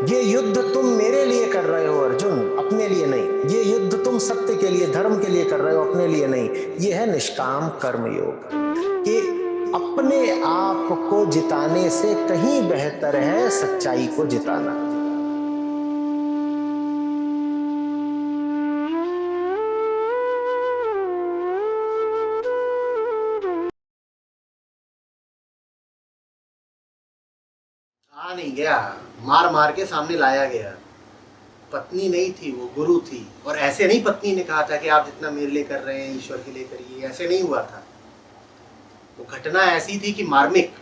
ये युद्ध तुम मेरे लिए कर रहे हो अर्जुन, अपने लिए नहीं। ये युद्ध तुम सत्य के लिए, धर्म के लिए कर रहे हो, अपने लिए नहीं। ये है निष्काम कर्म योग, कि अपने आप को जिताने से कहीं बेहतर है सच्चाई को जिताना। आ नहीं गया, मार मार के सामने लाया गया। पत्नी नहीं थी, वो गुरु थी। और ऐसे नहीं पत्नी ने कहा था कि आप जितना मेरे लिए कर रहे हैं ईश्वर के लिए करिए, ऐसे नहीं हुआ था। वो घटना ऐसी थी कि मार्मिक।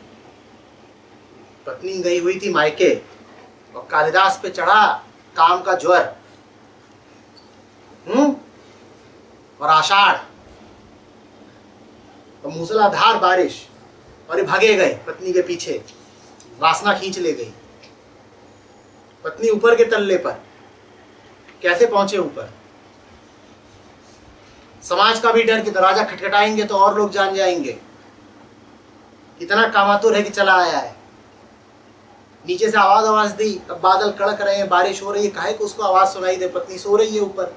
पत्नी गई हुई थी मायके और कालिदास पे चढ़ा काम का ज्वर। और आषाढ़ और मूसलाधार बारिश, और ये भागे गए पत्नी के पीछे, वासना खींच ले गई। पत्नी ऊपर के तल्ले पर, कैसे पहुंचे ऊपर? समाज का भी डर कि दरवाजा खटखटाएंगे तो और लोग जान जाएंगे। इतना कामातुर है कि चला आया है। नीचे से आवाज दी, अब बादल कड़क रहे हैं, बारिश हो रही है, काहे को उसको आवाज सुनाई दे? पत्नी सो रही है ऊपर।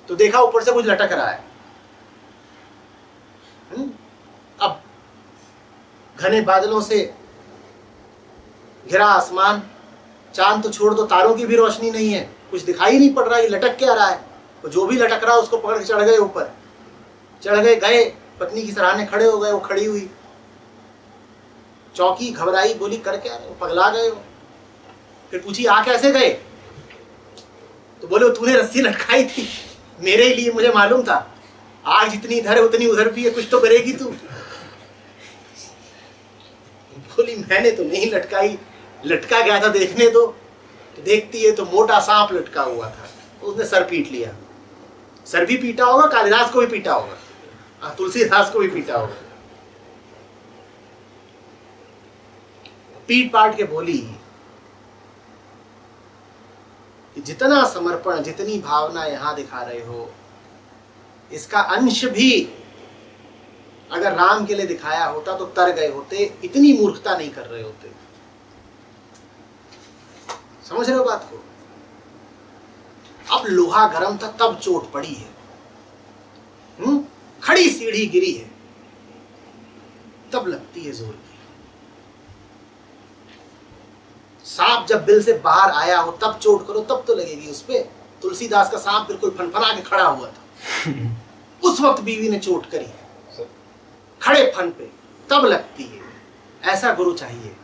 तो देखा ऊपर से कुछ लटक रहा है। अब घने बादलों से घिरा आसमान, चांद तो छोड़ दो, तारों की भी रोशनी नहीं है, कुछ दिखाई नहीं पड़ रहा। ये लटक क्या रहा है? तो जो भी लटक रहा है उसको पकड़ के चढ़ गए ऊपर। चढ़ गए, पत्नी की सराहने खड़े हो गए। वो खड़ी हुई, चौकी, घबराई, बोली कर क्या रहे हो, पगला गए हो? फिर पूछी आ कैसे गए? तो बोले तूने रस्सी लटकाई थी मेरे लिए, मुझे मालूम था। आग जितनी इधर है उतनी उधर भी है, कुछ तो करेगी तू। बोली मैंने तो नहीं लटकाई, लटका गया था देखने दो। तो देखती है तो मोटा सांप लटका हुआ था। उसने सर पीट लिया। सर भी पीटा होगा, कालिदास को भी पीटा होगा, तुलसीदास को भी पीटा होगा। पीट पाट के बोली कि जितना समर्पण, जितनी भावना यहां दिखा रहे हो, इसका अंश भी अगर राम के लिए दिखाया होता तो तर गए होते। इतनी मूर्खता नहीं कर रहे होते। समझ रहे हो बात को? अब लोहा गर्म था तब चोट पड़ी है। खड़ी सीढ़ी गिरी है तब लगती है जोर की। सांप जब बिल से बाहर आया हो तब चोट करो, तब तो लगेगी उस पे। तुलसीदास का सांप बिल्कुल फनफना के खड़ा हुआ था। उस वक्त बीवी ने चोट करी, खड़े फन पे, तब लगती है। ऐसा गुरु चाहिए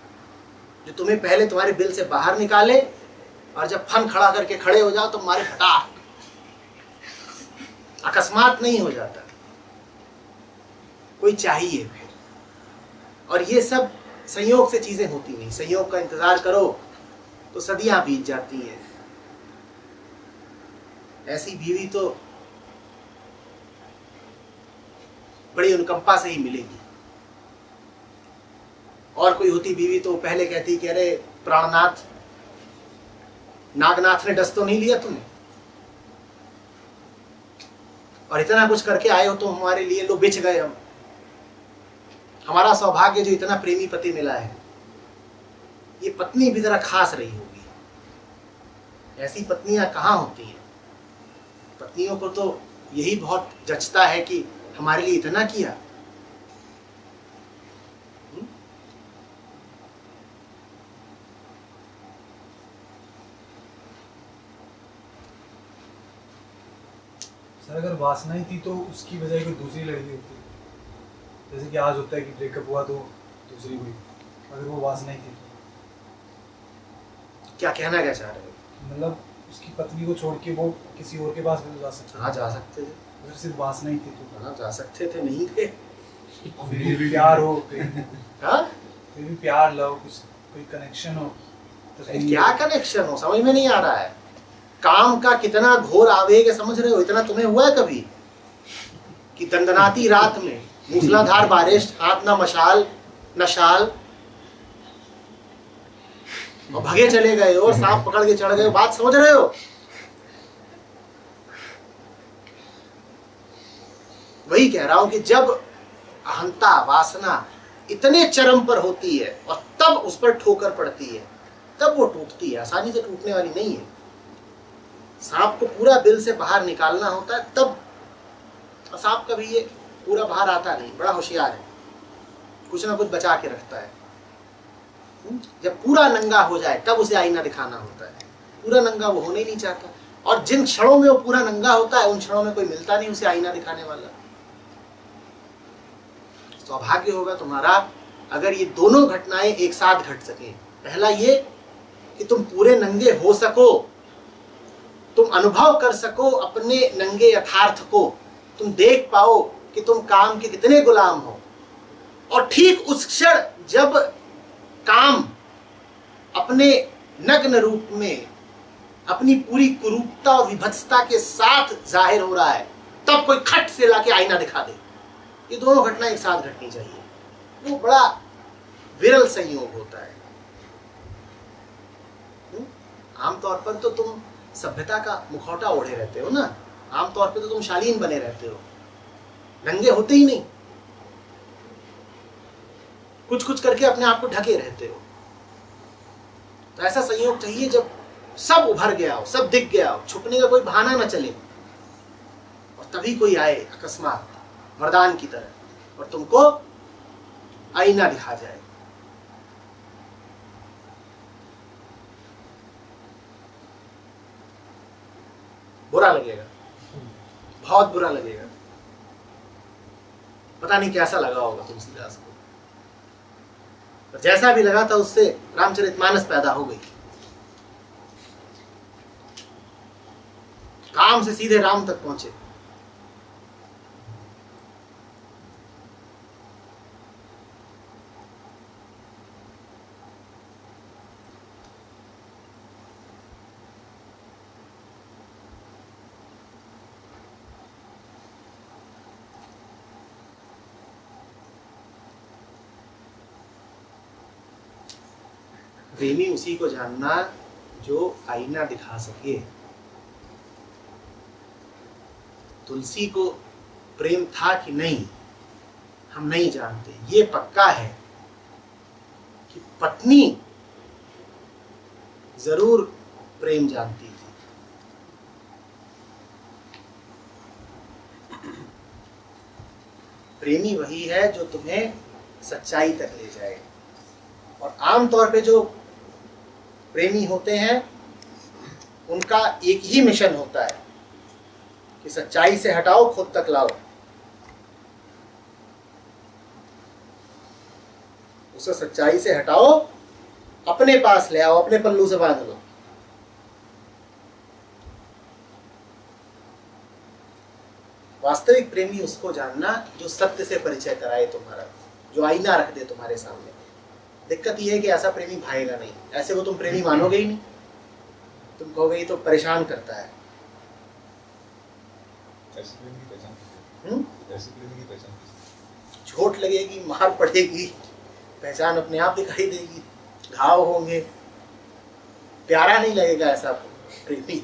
जो तुम्हें पहले तुम्हारे बिल से बाहर निकाले, और जब फन खड़ा करके खड़े हो जाओ तो तुम्हारे फटाक, अकस्मात नहीं हो जाता, कोई चाहिए फिर। और ये सब संयोग से चीजें होती नहीं। संयोग का इंतजार करो तो सदियां बीत जाती हैं। ऐसी बीवी तो बड़ी अनुकंपा से ही मिलेगी। और कोई होती बीवी तो पहले कहती कि अरे प्राणनाथ, नागनाथ ने डस तो नहीं लिया तुम्हें, और इतना कुछ करके आए हो तो हमारे लिए, लो बिछ गए हम। हमारा सौभाग्य जो इतना प्रेमी पति मिला है। ये पत्नी भी जरा खास रही होगी। ऐसी पत्नियां कहाँ होती हैं? पत्नियों को तो यही बहुत जचता है कि हमारे लिए इतना किया। सर अगर वासना ही थी तो उसकी बजाय कोई दूसरी लड़की होती, जैसे कि आज होता है कि ब्रेकअप हुआ तो दूसरी हुई, अगर वो वासना ही थी तो क्या कहना क्या चाह रहे हो? मतलब उसकी पत्नी को छोड़ के वो किसी और के पास भी तो जा सकते थे। हाँ जा सकते थे। अगर सिर्फ वासना ही थी तो हाँ जा सकते थे, नहीं थे। फिर भी प्यार हो, हाँ फिर भी प्यार, लव, कुछ कोई कनेक्शन हो तो फिर क्या कनेक्शन हो, समझ में नहीं आ रहा है। काम का कितना घोर आवेग है, समझ रहे हो? इतना तुम्हें हुआ है कभी कि दंदनाती रात में मूसलाधार बारिश, हाथ ना मशाल न शाल, और भगे चले गए और सांप पकड़ के चढ़ गए। बात समझ रहे हो? वही कह रहा हूं कि जब अहंता, वासना इतने चरम पर होती है और तब उस पर ठोकर पड़ती है, तब वो टूटती है, आसानी से टूटने वाली नहीं है। सांप को पूरा बिल से बाहर निकालना होता है तब, सांप कभी ये पूरा बाहर आता नहीं, बड़ा होशियार है, कुछ ना कुछ बचा के रखता है। जब पूरा नंगा हो जाए तब उसे आईना दिखाना होता है, पूरा नंगा वो होने ही नहीं चाहता। और जिन क्षणों में वो पूरा नंगा होता है उन क्षणों में कोई मिलता नहीं उसे आईना दिखाने वाला। सौभाग्य होगा तुम्हारा अगर ये दोनों घटनाएं एक साथ घट सके। पहला ये कि तुम पूरे नंगे हो सको, तुम अनुभव कर सको अपने नंगे यथार्थ को, तुम देख पाओ कि तुम काम के कितने गुलाम हो। और ठीक उस क्षण जब काम अपने नग्न रूप में अपनी पूरी कुरूपता और विभत्सता के साथ जाहिर हो रहा है, तब कोई खट से लाके आईना दिखा दे। ये दोनों घटनाएं एक साथ घटनी चाहिए, वो बड़ा विरल संयोग होता है। आमतौर पर तो तुम सभ्यता का मुखौटा ओढ़े रहते हो ना, आमतौर पर तो तुम शालीन बने रहते हो, नंगे होते ही नहीं, कुछ कुछ करके अपने आप को ढके रहते हो। तो ऐसा संयोग चाहिए जब सब उभर गया हो, सब दिख गया हो, छुपने का कोई बहाना ना चले, और तभी कोई आए अकस्मात वरदान की तरह और तुमको आईना दिखा जाए। बुरा लगेगा, बहुत बुरा लगेगा। पता नहीं कैसा लगा होगा तुलसीदास को, पर जैसा भी लगा था उससे रामचरितमानस पैदा हो गई। काम से सीधे राम तक पहुंचे। प्रेमी उसी को जानना जो आईना दिखा सके। तुलसी को प्रेम था कि नहीं हम नहीं जानते, ये पक्का है कि पत्नी जरूर प्रेम जानती थी। प्रेमी वही है जो तुम्हें सच्चाई तक ले जाए। और आमतौर पे जो प्रेमी होते हैं उनका एक ही मिशन होता है कि सच्चाई से हटाओ, खुद तक लाओ। उसे सच्चाई से हटाओ, अपने पास ले आओ, अपने पल्लू से बांध लो। वास्तविक प्रेमी उसको जानना जो सत्य से परिचय कराए तुम्हारा, जो आईना रख दे तुम्हारे सामने। दिक्कत यह है कि ऐसा प्रेमी भाएगा नहीं, ऐसे को तुम प्रेमी मानोगे ही नहीं। तुम कहोगे ये तो परेशान करता है। चोट लगेगी, मार पड़ेगी, पहचान अपने आप दिखाई देगी, घाव होंगे, प्यारा नहीं लगेगा ऐसा प्रेमी।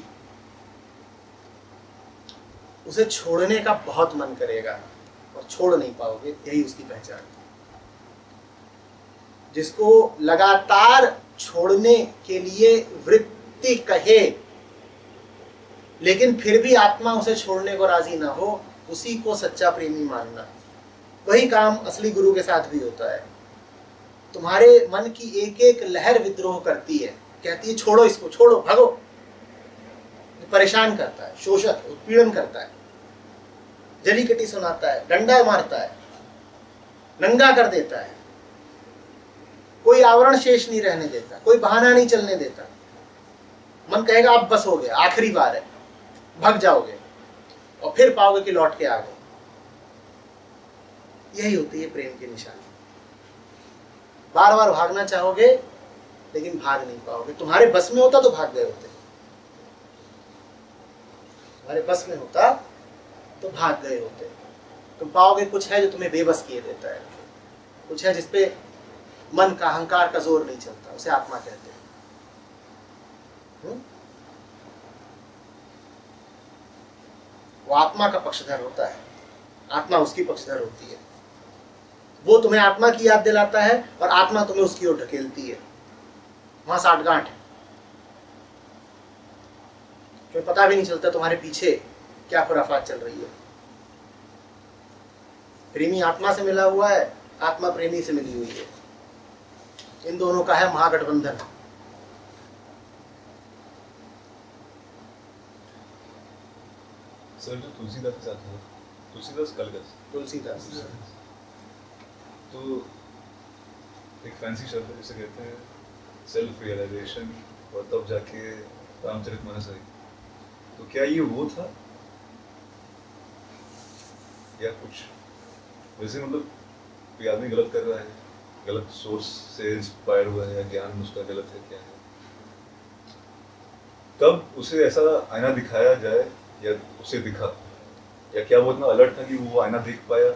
उसे छोड़ने का बहुत मन करेगा और छोड़ नहीं पाओगे, यही उसकी पहचान। जिसको लगातार छोड़ने के लिए वृत्ति कहे लेकिन फिर भी आत्मा उसे छोड़ने को राजी ना हो, उसी को सच्चा प्रेमी मानना। वही काम असली गुरु के साथ भी होता है। तुम्हारे मन की एक एक लहर विद्रोह करती है, कहती है छोड़ो इसको, छोड़ो, भागो। परेशान करता है, शोषक उत्पीड़न करता है, जली कटी सुनाता है, डंडा मारता है, नंगा कर देता है, कोई आवरण शेष नहीं रहने देता, कोई बहाना नहीं चलने देता। मन कहेगा अब बस हो गया, आखिरी बार है, भाग जाओगे और फिर पाओगे कि लौट के आ गए। यही होती है प्रेम की निशानी। बार बार भागना चाहोगे लेकिन भाग नहीं पाओगे। तुम्हारे बस में होता तो भाग गए होते, तुम्हारे बस में होता तो भाग गए होते। तुम पाओगे कुछ है जो तुम्हें बेबस किए देता है, कुछ है जिसपे मन का अहंकार का जोर नहीं चलता, उसे आत्मा कहते हैं। वो आत्मा का पक्षधर होता है, आत्मा उसकी पक्षधर होती है। वो तुम्हें आत्मा की याद दिलाता है और आत्मा तुम्हें उसकी ओर ढकेलती है। वहां साठगांठ है, तुम्हें पता भी नहीं चलता तुम्हारे पीछे क्या खुराफात चल रही है। प्रेमी आत्मा से मिला हुआ है, आत्मा प्रेमी से मिली हुई है, इन दोनों का है महागठबंधन। सर जो तुलसीदास के साथ हुआ, तुलसीदास कलगस, तुलसीदास तो एक फैंसी शब्द है जिसे कहते हैं सेल्फ रियलाइजेशन, और तब जाके रामचरितमानस आई। तो क्या ये वो था या कुछ वैसे, मतलब कोई आदमी गलत कर रहा है, गलत सोर्स से इंस्पायर हुआ है, या ज्ञान उसका गलत है, क्या है? कब उसे ऐसा आईना दिखाया जाए या उसे दिखा, या क्या वो इतना अलर्ट था कि वो आईना देख पाया?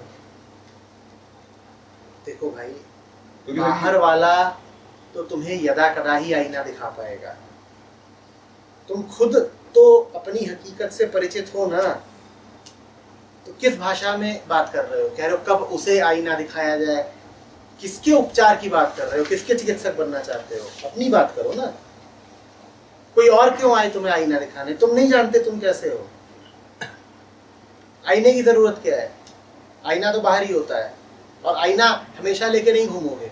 देखो भाई, क्योंकि बाहर वाला तो तुम्हें यदा कदा ही आईना दिखा पाएगा, तुम खुद तो अपनी हकीकत से परिचित हो ना। तो किस भाषा में बात कर रहे हो? कह रहे हो कब उसे आईना दिखाया जाए, किसके उपचार की बात कर रहे हो, किसके चिकित्सक बनना चाहते हो? अपनी बात करो ना। कोई और क्यों आए तुम्हें आईना दिखाने? तुम नहीं जानते तुम कैसे हो। आईने की जरूरत क्या है? आईना तो बाहर ही होता है, और आईना हमेशा लेके नहीं घूमोगे।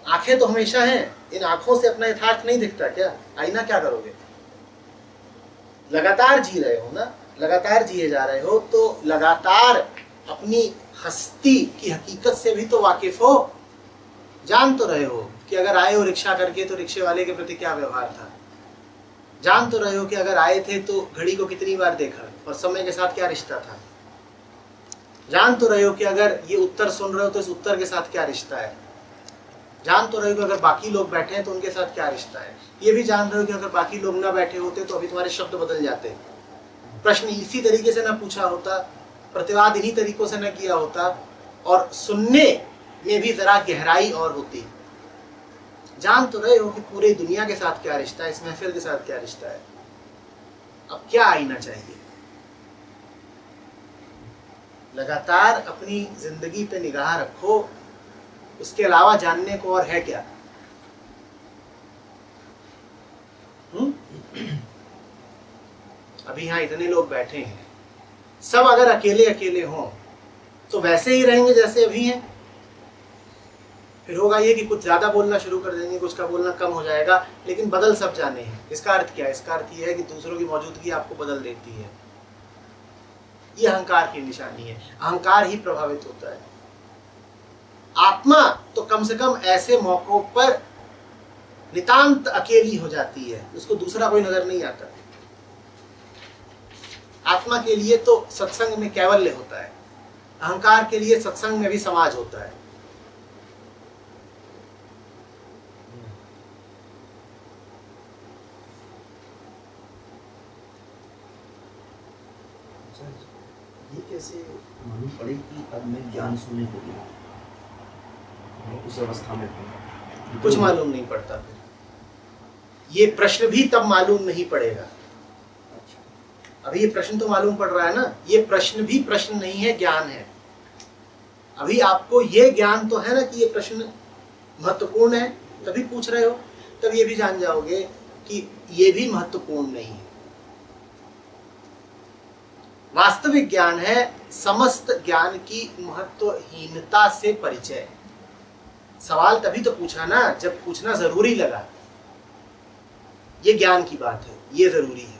आंखें तो हमेशा हैं, इन आंखों से अपना यथार्थ नहीं दिखता क्या? आईना क्या करोगे? लगातार जी रहे हो ना, लगातार जिए जा रहे हो, तो लगातार अपनी हस्ती की हकीकत से भी तो वाकिफ हो। जान तो रहे हो कि अगर आए हो रिक्शा करके तो रिक्शे वाले के प्रति क्या व्यवहार था। जान तो रहे हो कि अगर आए थे तो घड़ी को कितनी बार देखा और समय के साथ क्या रिश्ता था। जान तो रहे हो कि अगर ये उत्तर सुन रहे हो तो इस उत्तर के साथ क्या रिश्ता है। जान तो रहे हो कि अगर बाकी लोग बैठे हैं तो उनके साथ क्या रिश्ता है। ये भी जान रहे हो कि अगर बाकी लोग ना बैठे होते तो अभी तुम्हारे शब्द बदल जाते, प्रश्न इसी तरीके से ना पूछा होता, प्रतिवाद इन्हीं तरीकों से ना किया होता, और सुनने में भी जरा गहराई और होती। जान तो रहे हो कि पूरी दुनिया के साथ क्या रिश्ता है, इस महफिल के साथ क्या रिश्ता है। अब क्या आईना चाहिए? लगातार अपनी जिंदगी पे निगाह रखो, उसके अलावा जानने को और है क्या? अभी यहाँ इतने लोग बैठे हैं, सब अगर अकेले अकेले हों तो वैसे ही रहेंगे जैसे अभी हैं। फिर होगा ये कि कुछ ज्यादा बोलना शुरू कर देंगे, कुछ का बोलना कम हो जाएगा, लेकिन बदल सब जाने हैं। इसका अर्थ क्या है? इसका अर्थ ये है कि दूसरों की मौजूदगी आपको बदल देती है। ये अहंकार की निशानी है, अहंकार ही प्रभावित होता है। आत्मा तो कम से कम ऐसे मौकों पर नितांत अकेली हो जाती है, उसको दूसरा कोई नजर नहीं आता। आत्मा के लिए तो सत्संग में कैवल्य होता है, अहंकार के लिए सत्संग में भी समाज होता है। ये कैसे मालूम पड़े कि अब मैं ज्ञान सुनने को गया, उस अवस्था में हूं? कुछ मालूम नहीं पड़ता। फिर ये प्रश्न भी तब मालूम नहीं पड़ेगा। अभी ये प्रश्न तो मालूम पड़ रहा है ना, ये प्रश्न भी प्रश्न नहीं है, ज्ञान है। अभी आपको ये ज्ञान तो है ना कि ये प्रश्न महत्वपूर्ण है, तभी पूछ रहे हो। तब ये भी जान जाओगे कि ये भी महत्वपूर्ण नहीं है। वास्तविक ज्ञान है समस्त ज्ञान की महत्वहीनता से परिचय। सवाल तभी तो पूछा ना जब पूछना जरूरी लगा। ये ज्ञान की बात है, ये जरूरी है।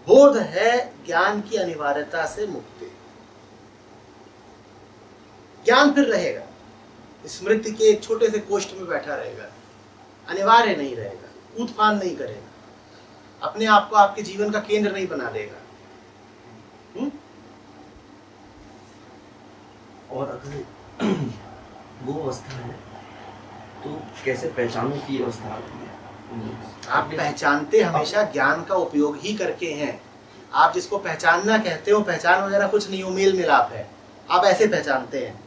बोध है ज्ञान की अनिवार्यता से मुक्ति। ज्ञान फिर रहेगा, स्मृति के एक छोटे से कोष्ठ में बैठा रहेगा, अनिवार्य नहीं रहेगा, कूदफान नहीं करेगा, अपने आप को आपके जीवन का केंद्र नहीं बना देगा। और अगर वो अवस्था है तो कैसे पहचानूं कि ये अवस्था आती है? आप पहचानते हमेशा ज्ञान का उपयोग ही करके हैं। आप जिसको पहचानना कहते हो, पहचान वगैरह कुछ नहीं हो, मेल मिलाप है। आप ऐसे पहचानते हैं,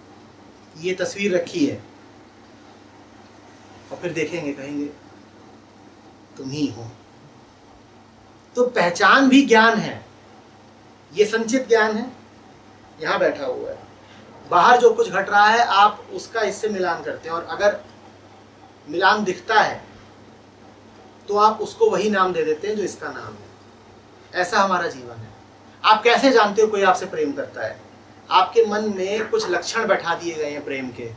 ये तस्वीर रखी है, और फिर देखेंगे कहेंगे तुम ही हो। तो पहचान भी ज्ञान है, ये संचित ज्ञान है, यहाँ बैठा हुआ है। बाहर जो कुछ घट रहा है आप उसका इससे मिलान करते हैं, और अगर मिलान दिखता है तो आप उसको वही नाम दे देते हैं जो इसका नाम है। ऐसा हमारा जीवन है। आप कैसे जानते हो कोई आपसे प्रेम करता है? आपके मन में कुछ लक्षण बैठा दिए गए हैं प्रेम के।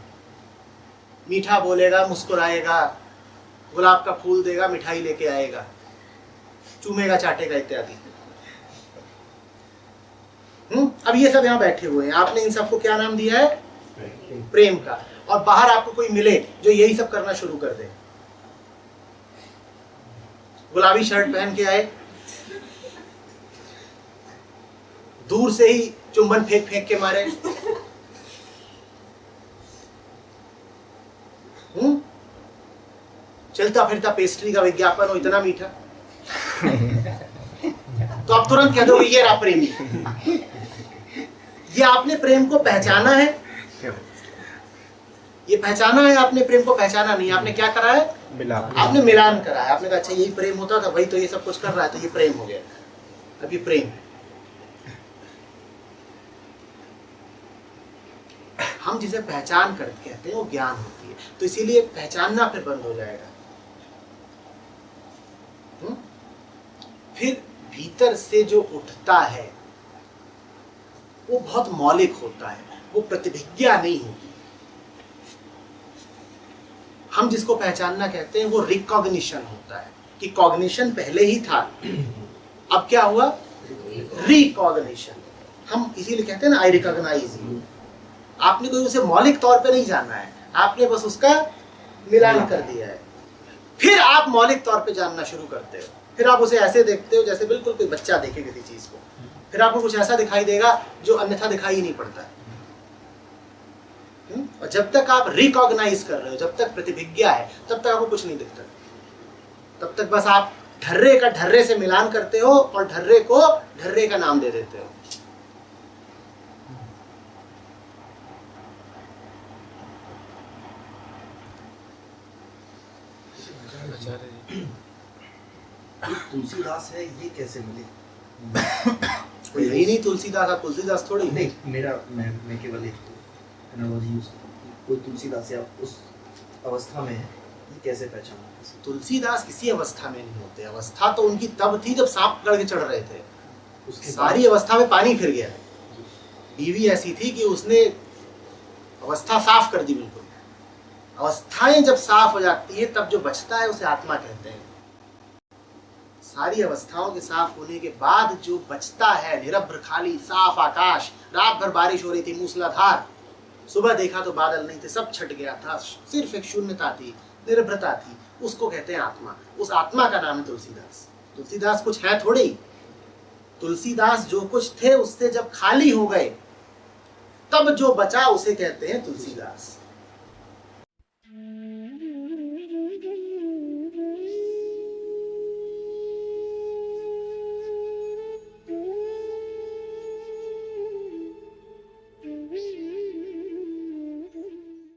मीठा बोलेगा, मुस्कुराएगा, गुलाब का फूल देगा, मिठाई लेके आएगा, चूमेगा, चाटेगा इत्यादि। अब ये सब यहाँ बैठे हुए हैं, आपने इन सबको क्या नाम दिया है? प्रेम का। और बाहर आपको कोई मिले जो यही सब करना शुरू कर दे, गुलाबी शर्ट पहन के आए, दूर से ही चुंबन फेंक फेंक के मारे, चलता फिरता पेस्ट्री का विज्ञापन हो, इतना मीठा, तो आप तुरंत कह दोगे ये रहा प्रेमी। ये आपने प्रेम को पहचाना है? ये पहचाना है आपने? प्रेम को पहचाना नहीं, आपने क्या करा है? आपने मिलान करा है। आपने कहा अच्छा यही प्रेम होता था, वही तो ये सब कुछ कर रहा है, तो ये प्रेम हो गया। अब ये प्रेम है। हम जिसे पहचान कर कहते हैं वो ज्ञान होती है। तो इसीलिए पहचानना फिर बंद हो जाएगा। फिर भीतर से जो उठता है वो बहुत मौलिक होता है, वो प्रतिभिज्ञा नहीं होती। हम जिसको पहचानना कहते हैं वो रिकॉग्निशन होता है कि कॉग्निशन पहले ही था, अब क्या हुआ? रिकॉग्निशन। हम इसीलिए कहते हैं ना आई रिकॉग्नाइज यू। आपने कोई उसे मौलिक तौर पे नहीं जाना है, आपने बस उसका मिलान कर दिया है। फिर आप मौलिक तौर पे जानना शुरू करते हो। फिर आप उसे ऐसे देखते हो जैसे बिल्कुल कोई बच्चा देखे किसी चीज को। फिर आपको कुछ ऐसा दिखाई देगा जो अन्यथा दिखाई ही नहीं पड़ता है। और जब तक आप रिकॉग्नाइज कर रहे हो, जब तक प्रतिभिज्ञा है, तब तक आपको कुछ नहीं दिखता। तब तक बस आप ढर्रे का ढर्रे से मिलान करते हो और ढर्रे को ढर्रे का नाम दे देते हो। तुलसीदास है, ये कैसे मिले? यही नहीं तुलसीदास, आप तुलसीदास थोड़ी। नहीं, मैं केवल एक एनालॉजी यूज कोई तुलसीदास या उस अवस्था में है, ये कैसे पहचाना? तुलसीदास किसी अवस्था में नहीं होते। अवस्था तो उनकी तब थी जब सांप पकड़ के चढ़ रहे थे। उसके सारी अवस्था में पानी फिर गया। बीवी ऐसी थी कि उसने अवस्था साफ कर दी बिल्कुल। अवस्थाएं जब साफ हो जाती है तब जो बचता है उसे आत्मा कहते हैं। सारी अवस्थाओं के साफ होने के बाद जो बचता है, निरभ्र खाली साफ आकाश, रात भर बारिश हो रही थी मूसलाधार, सुबह देखा तो बादल नहीं थे, सब छट गया था, सिर्फ एक शून्यता थी, निर्भरता थी, उसको कहते हैं आत्मा। उस आत्मा का नाम है तुलसीदास। तुलसीदास कुछ है थोड़ी। तुलसीदास जो कुछ थे उससे जब खाली हो गए तब जो बचा उसे कहते हैं तुलसीदास।